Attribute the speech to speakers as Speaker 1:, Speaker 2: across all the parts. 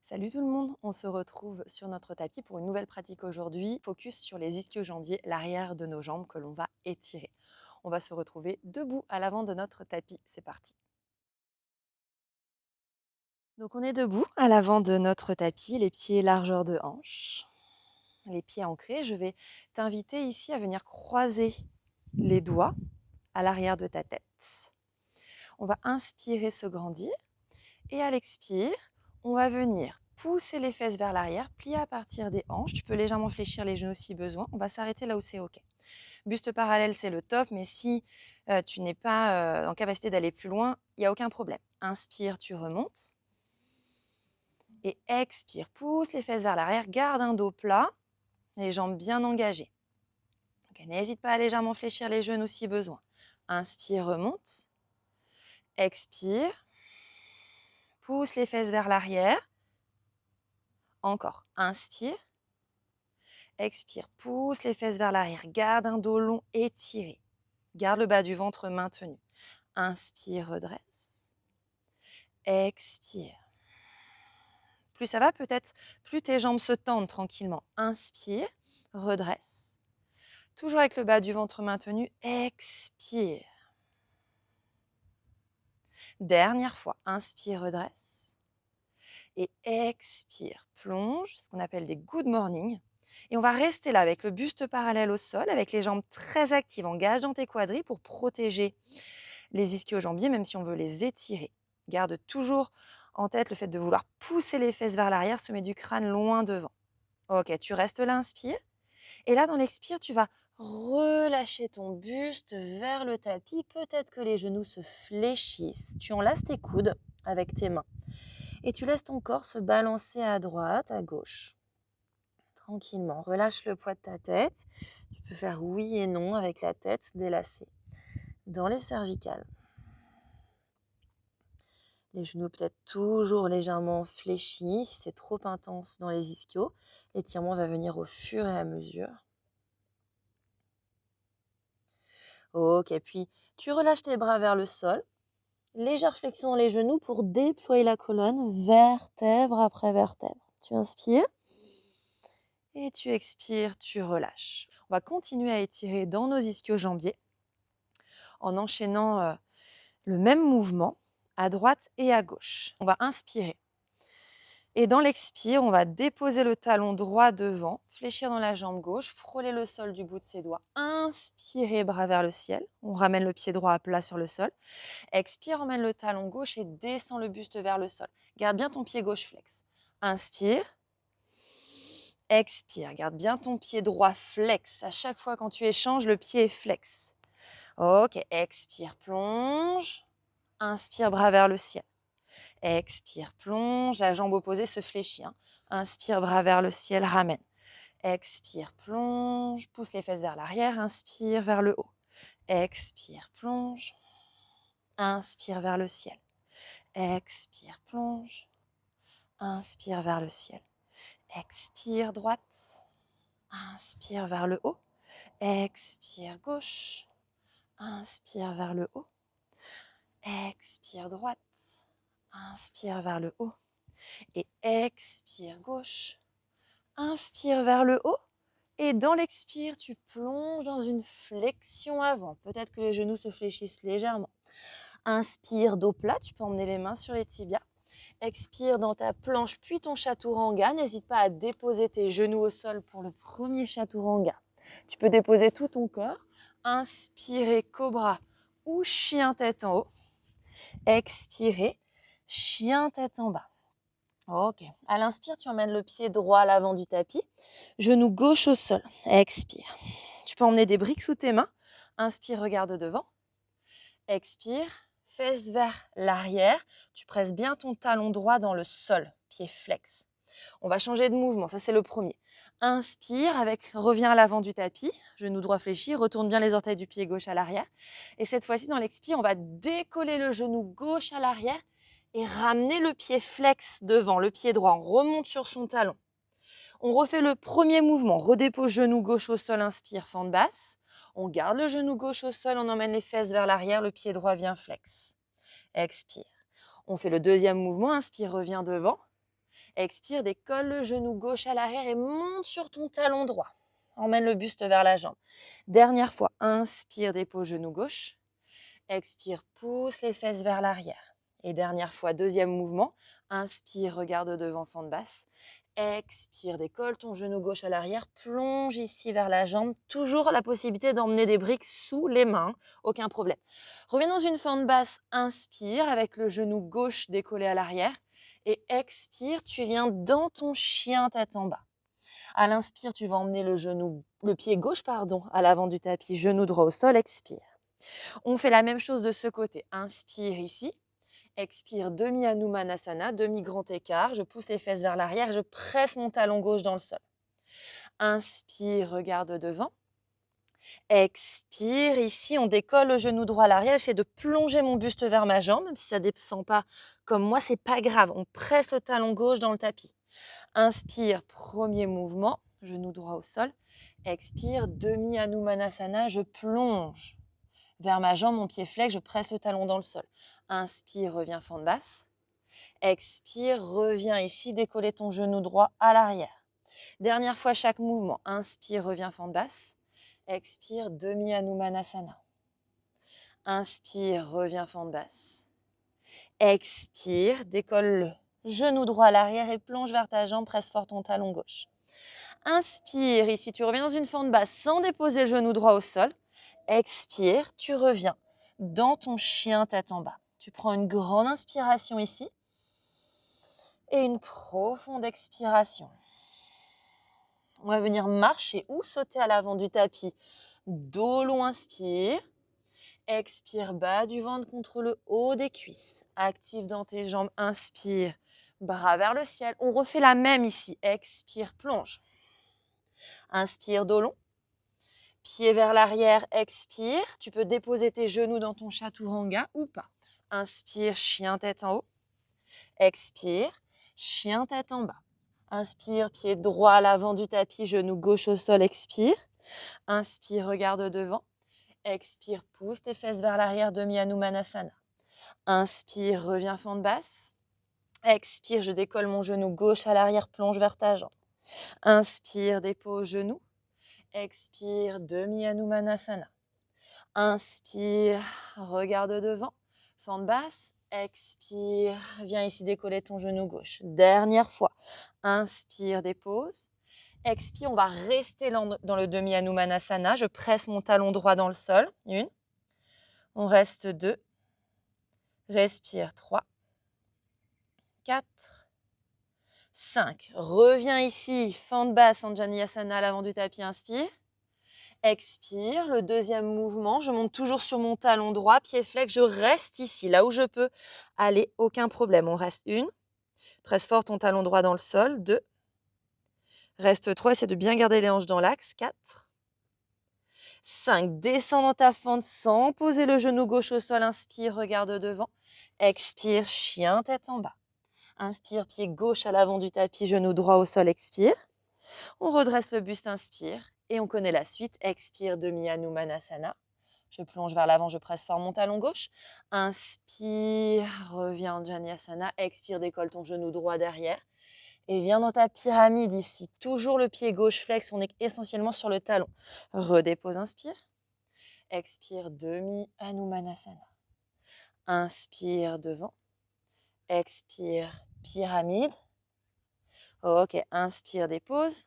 Speaker 1: Salut tout le monde, on se retrouve sur notre tapis pour une nouvelle pratique aujourd'hui. Focus sur les ischio-jambiers, l'arrière de nos jambes que l'on va étirer. On va se retrouver debout à l'avant de notre tapis. C'est parti. Donc on est debout à l'avant de notre tapis, les pieds largeur de hanche, les pieds ancrés. Je vais t'inviter ici à venir croiser les doigts à l'arrière de ta tête. On va inspirer, se grandir. Et à l'expire, on va venir pousser les fesses vers l'arrière, plier à partir des hanches. Tu peux légèrement fléchir les genoux si besoin. On va s'arrêter là où c'est OK. Buste parallèle, c'est le top, mais si tu n'es pas en capacité d'aller plus loin, il n'y a aucun problème. Inspire, tu remontes. Et expire, pousse les fesses vers l'arrière, garde un dos plat, les jambes bien engagées. Okay, n'hésite pas à légèrement fléchir les genoux si besoin. Inspire, remonte. Expire, pousse les fesses vers l'arrière. Encore, inspire. Expire, pousse les fesses vers l'arrière, garde un dos long étiré. Garde le bas du ventre maintenu. Inspire, redresse. Expire. Plus ça va, peut-être plus tes jambes se tendent tranquillement. Inspire, redresse. Toujours avec le bas du ventre maintenu. Expire. Dernière fois, inspire, redresse. Et expire, plonge, ce qu'on appelle des good morning. Et on va rester là avec le buste parallèle au sol, avec les jambes très actives. Engage dans tes quadris pour protéger les ischio-jambiers, même si on veut les étirer. Garde toujours en tête le fait de vouloir pousser les fesses vers l'arrière, se met du crâne loin devant. Ok, tu restes là, inspire. Et là, dans l'expire, tu vas relâcher ton buste vers le tapis. Peut-être que les genoux se fléchissent. Tu enlaces tes coudes avec tes mains. Et tu laisses ton corps se balancer à droite, à gauche. Tranquillement, relâche le poids de ta tête. Tu peux faire oui et non avec la tête délacée. Dans les cervicales. Les genoux peut-être toujours légèrement fléchis. Si c'est trop intense dans les ischios, l'étirement va venir au fur et à mesure. Ok, puis tu relâches tes bras vers le sol. Légère flexion dans les genoux pour déployer la colonne, vertèbre après vertèbre. Tu inspires et tu expires, tu relâches. On va continuer à étirer dans nos ischio-jambiers en enchaînant le même mouvement à droite et à gauche. On va inspirer. Et dans l'expire, on va déposer le talon droit devant, fléchir dans la jambe gauche, frôler le sol du bout de ses doigts. Inspirez, bras vers le ciel. On ramène le pied droit à plat sur le sol. Expire, emmène le talon gauche et descend le buste vers le sol. Garde bien ton pied gauche flex. Inspire. Expire, garde bien ton pied droit flex. À chaque fois quand tu échanges, le pied est flex. Ok, expire, plonge. Inspire, bras vers le ciel. Expire, plonge, la jambe opposée se fléchit. Inspire, bras vers le ciel, ramène. Expire, plonge, pousse les fesses vers l'arrière, inspire vers le haut. Expire, plonge, inspire vers le ciel. Expire, plonge, inspire vers le ciel. Expire, droite, inspire vers le haut. Expire, gauche, inspire vers le haut. Expire, droite, inspire vers le haut. Et expire, gauche, inspire vers le haut. Et dans l'expire, tu plonges dans une flexion avant. Peut-être que les genoux se fléchissent légèrement. Inspire, dos plat, tu peux emmener les mains sur les tibias. Expire dans ta planche, puis ton chaturanga. N'hésite pas à déposer tes genoux au sol pour le premier chaturanga. Tu peux déposer tout ton corps. Inspirez, cobra ou chien tête en haut. Expirez, chien tête en bas. Ok. À l'inspire, tu emmènes le pied droit à l'avant du tapis. Genou gauche au sol. Expire. Tu peux emmener des briques sous tes mains. Inspire, regarde devant. Expire, fesses vers l'arrière. Tu presses bien ton talon droit dans le sol, pied flex. On va changer de mouvement, ça c'est le premier. Inspire, reviens à l'avant du tapis, genou droit fléchi, retourne bien les orteils du pied gauche à l'arrière. Et cette fois-ci, dans l'expire, on va décoller le genou gauche à l'arrière et ramener le pied flex devant, le pied droit. On remonte sur son talon. On refait le premier mouvement, redépose genou gauche au sol, inspire, fente basse. On garde le genou gauche au sol, on emmène les fesses vers l'arrière, le pied droit vient flex. Expire. On fait le deuxième mouvement, inspire, reviens devant. Expire, décolle le genou gauche à l'arrière et monte sur ton talon droit. Emmène le buste vers la jambe. Dernière fois, inspire, dépose genou gauche. Expire, pousse les fesses vers l'arrière. Et dernière fois, deuxième mouvement. Inspire, regarde devant, fente basse. Expire, décolle ton genou gauche à l'arrière. Plonge ici vers la jambe. Toujours la possibilité d'emmener des briques sous les mains. Aucun problème. Reviens dans une fente basse. Inspire avec le genou gauche décollé à l'arrière. Et expire, tu viens dans ton chien tête en bas. À l'inspire, tu vas emmener le pied gauche à l'avant du tapis. Genou droit au sol. Expire. On fait la même chose de ce côté. Inspire ici. Expire, demi Hanumanasana, demi grand écart. Je pousse les fesses vers l'arrière. Je presse mon talon gauche dans le sol. Inspire, regarde devant. Expire, ici, on décolle le genou droit à l'arrière. J'essaie de plonger mon buste vers ma jambe. Même si ça ne descend pas comme moi, c'est pas grave. On presse le talon gauche dans le tapis. Inspire, premier mouvement. Genou droit au sol. Expire, demi Hanumanasana. Je plonge vers ma jambe, mon pied flex, je presse le talon dans le sol. Inspire, reviens fente basse. Expire, reviens ici, décoller ton genou droit à l'arrière. Dernière fois chaque mouvement. Inspire, reviens fente basse. Expire, demi Hanumanasana. Inspire, reviens fente basse. Expire, décolle le genou droit à l'arrière et plonge vers ta jambe, presse fort ton talon gauche. Inspire, ici tu reviens dans une fente basse sans déposer le genou droit au sol. Expire, tu reviens dans ton chien tête en bas. Tu prends une grande inspiration ici et une profonde expiration. On va venir marcher ou sauter à l'avant du tapis. Dos long, inspire. Expire, bas du ventre contre le haut des cuisses. Active dans tes jambes, inspire. Bras vers le ciel. On refait la même ici. Expire, plonge. Inspire, dos long. Pied vers l'arrière, expire. Tu peux déposer tes genoux dans ton chaturanga ou pas. Inspire, chien tête en haut. Expire, chien tête en bas. Inspire, pied droit à l'avant du tapis, genou gauche au sol, expire. Inspire, regarde devant. Expire, pousse tes fesses vers l'arrière, demi Hanumanasana. Inspire, reviens fente basse. Expire, je décolle mon genou gauche à l'arrière, plonge vers ta jambe. Inspire, dépose genou. Expire, demi Hanumanasana. Inspire, regarde devant, fente basse. Expire, viens ici décoller ton genou gauche. Dernière fois. Inspire, dépose. Expire, on va rester dans le demi Hanumanasana. Je presse mon talon droit dans le sol. 1. On reste 2. Respire 3. 4. 5. Reviens ici, fente basse, Anjaneyasana à l'avant du tapis. Inspire. Expire, le deuxième mouvement, je monte toujours sur mon talon droit, pied flex, je reste ici, là où je peux aller, aucun problème. On reste 1, presse fort ton talon droit dans le sol, 2, reste 3, essaie de bien garder les hanches dans l'axe, 4, 5, descends dans ta fente sans poser le genou gauche au sol, inspire, regarde devant, expire, chien tête en bas. Inspire, pied gauche à l'avant du tapis, genou droit au sol, expire. On redresse le buste, inspire. Et on connaît la suite. Expire, demi Hanumanasana. Je plonge vers l'avant, je presse fort mon talon gauche. Inspire, reviens en Janiyasana. Expire, décolle ton genou droit derrière. Et viens dans ta pyramide ici. Toujours le pied gauche flex, on est essentiellement sur le talon. Redépose, inspire. Expire, demi Hanumanasana. Inspire devant. Expire, pyramide. Ok, inspire, dépose.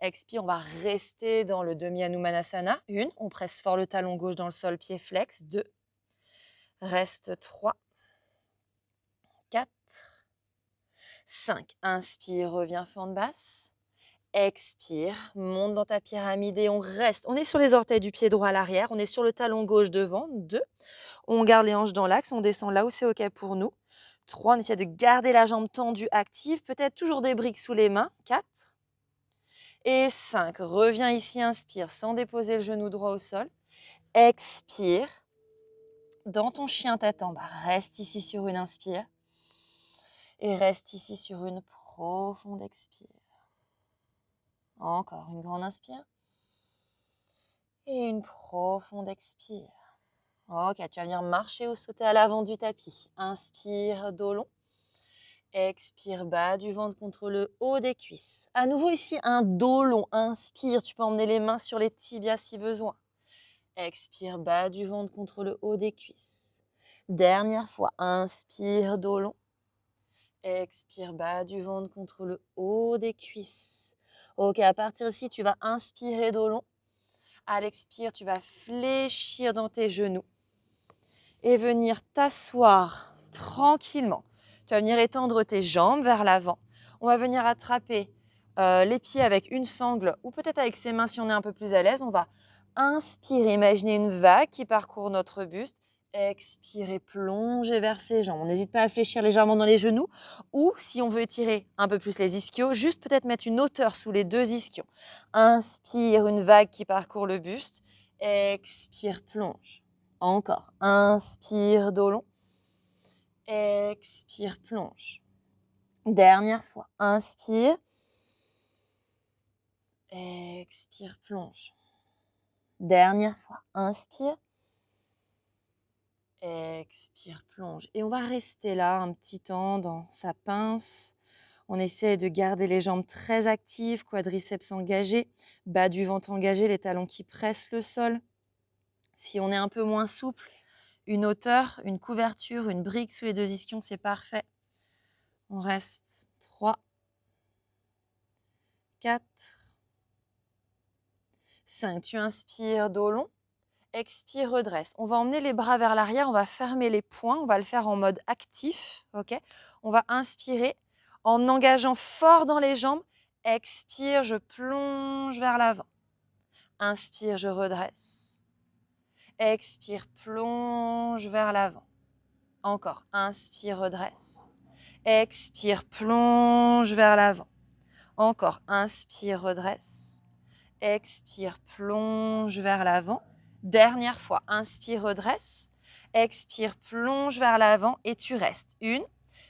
Speaker 1: Expire, on va rester dans le demi Hanumanasana. 1, on presse fort le talon gauche dans le sol, pied flex. 2, reste 3, 4, 5. Inspire, reviens fente basse. Expire, monte dans ta pyramide et on reste. On est sur les orteils du pied droit à l'arrière, on est sur le talon gauche devant. 2, on garde les hanches dans l'axe, on descend là où c'est ok pour nous. 3, on essaie de garder la jambe tendue, active, peut-être toujours des briques sous les mains. 4, et 5. Reviens ici, inspire sans déposer le genou droit au sol. Expire. Dans ton chien tête en bas. Reste ici sur une inspire. Et reste ici sur une profonde expire. Encore une grande inspire. Et une profonde expire. Ok, tu vas venir marcher ou sauter à l'avant du tapis. Inspire, dos long. Expire, bas du ventre contre le haut des cuisses. À nouveau ici, un dos long. Inspire, tu peux emmener les mains sur les tibias si besoin. Expire, bas du ventre contre le haut des cuisses. Dernière fois, inspire, dos long. Expire, bas du ventre contre le haut des cuisses. Ok, à partir d'ici, tu vas inspirer, dos long. À l'expire, tu vas fléchir dans tes genoux et venir t'asseoir tranquillement. Tu vas venir étendre tes jambes vers l'avant. On va venir attraper les pieds avec une sangle ou peut-être avec ses mains si on est un peu plus à l'aise. On va inspirer, imaginer une vague qui parcourt notre buste. Expirer, plonger vers ses jambes. On n'hésite pas à fléchir légèrement dans les genoux ou si on veut étirer un peu plus les ischios, juste peut-être mettre une hauteur sous les deux ischios. Inspire, une vague qui parcourt le buste. Expire, plonge. Encore. Inspire, dos long. Expire, plonge. Dernière fois. Inspire. Expire, plonge. Dernière fois. Inspire. Expire, plonge. Et on va rester là un petit temps dans sa pince. On essaie de garder les jambes très actives, quadriceps engagés, bas du ventre engagé, les talons qui pressent le sol. Si on est un peu moins souple, une hauteur, une couverture, une brique sous les deux ischions, c'est parfait. On reste 3, 4, 5. Tu inspires, dos long. Expire, redresse. On va emmener les bras vers l'arrière, on va fermer les poings, on va le faire en mode actif. Okay, on va inspirer en engageant fort dans les jambes. Expire, je plonge vers l'avant. Inspire, je redresse. Expire, plonge vers l'avant. Encore. Inspire, redresse. Expire, plonge vers l'avant. Encore. Inspire, redresse. Expire, plonge vers l'avant. Dernière fois, inspire, redresse. Expire, plonge vers l'avant et tu restes.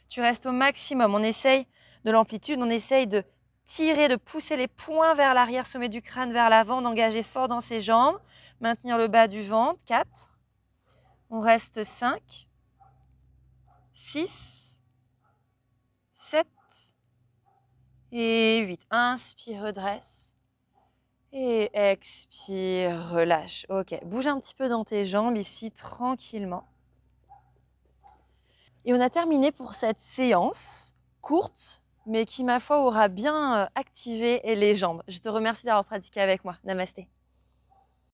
Speaker 1: Tu restes au maximum. On essaye de l'amplitude, on essaye de tirer, de pousser les poings vers l'arrière, sommet du crâne vers l'avant, d'engager fort dans ses jambes. Maintenir le bas du ventre. 4. On reste 5, 6, 7 et 8. Inspire, redresse. Et expire, relâche. Ok, bouge un petit peu dans tes jambes ici, tranquillement. Et on a terminé pour cette séance courte, mais qui, ma foi, aura bien activé les jambes. Je te remercie d'avoir pratiqué avec moi. Namasté.